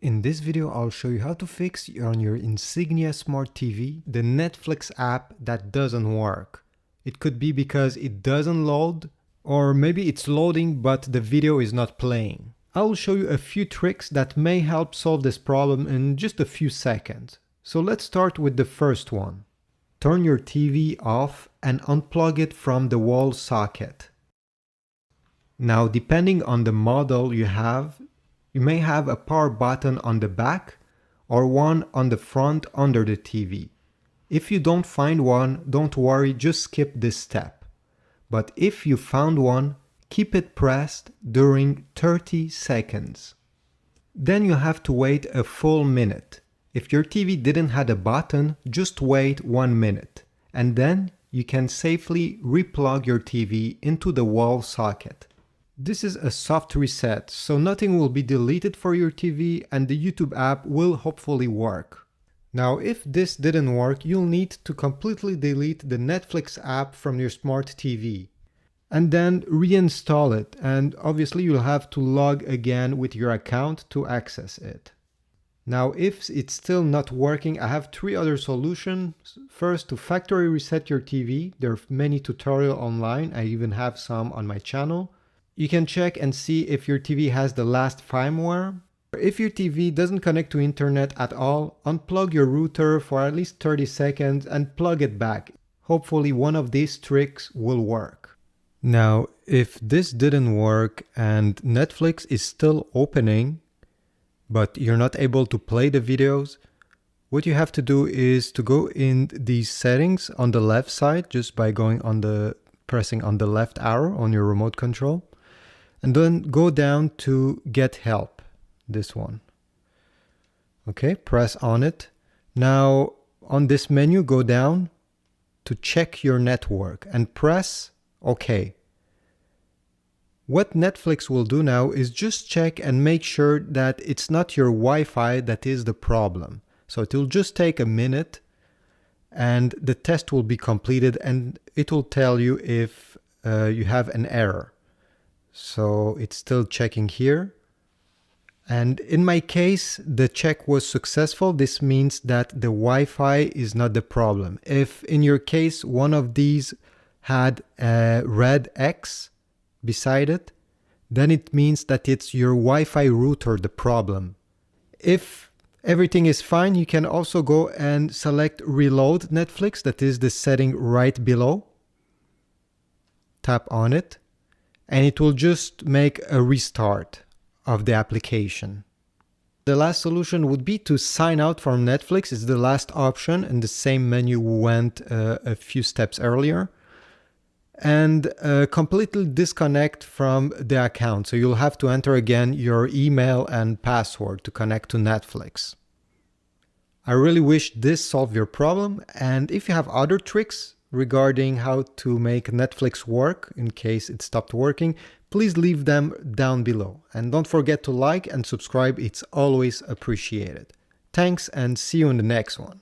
In this video, I'll show you how to fix on your Insignia Smart TV the Netflix app that doesn't work. It could be because it doesn't load, or maybe it's loading but the video is not playing. I will show you a few tricks that may help solve this problem in just a few seconds. So let's start with the first one. Turn your TV off and unplug it from the wall socket. Now, depending on the model you have, you may have a power button on the back or one on the front under the TV. If you don't find one, don't worry, just skip this step. But if you found one, keep it pressed during 30 seconds. Then you have to wait a full minute. If your TV didn't have a button, just wait 1 minute. And then you can safely replug your TV into the wall socket. This is a soft reset, so nothing will be deleted for your TV and the YouTube app will hopefully work. Now, if this didn't work, you'll need to completely delete the Netflix app from your smart TV and then reinstall it. And obviously you'll have to log again with your account to access it. Now, if it's still not working, I have 3 other solutions. First, to factory reset your TV. There are many tutorials online. I even have some on my channel. You can check and see if your TV has the last firmware. If your TV doesn't connect to internet at all, unplug your router for at least 30 seconds and plug it back. Hopefully one of these tricks will work. Now, if this didn't work and Netflix is still opening, but you're not able to play the videos, what you have to do is to go in these settings on the left side just by pressing on the left arrow on your remote control. And then go down to Get Help, this one. Okay, press on it. Now, on this menu, go down to Check Your Network and press OK. What Netflix will do now is just check and make sure that it's not your Wi-Fi that is the problem. So it will just take a minute and the test will be completed and it will tell you if you have an error. So it's still checking here. And in my case, the check was successful. This means that the Wi-Fi is not the problem. If in your case, one of these had a red X beside it, then it means that it's your Wi-Fi router the problem. If everything is fine, you can also go and select Reload Netflix. That is the setting right below. Tap on it. And it will just make a restart of the application. The last solution would be to sign out from Netflix. It's the last option in the same menu we went a few steps earlier. And completely disconnect from the account. So you'll have to enter again your email and password to connect to Netflix. I really wish this solved your problem. And if you have other tricks regarding how to make Netflix work in case it stopped working, please leave them down below. And don't forget to like and subscribe, it's always appreciated. Thanks and see you in the next one.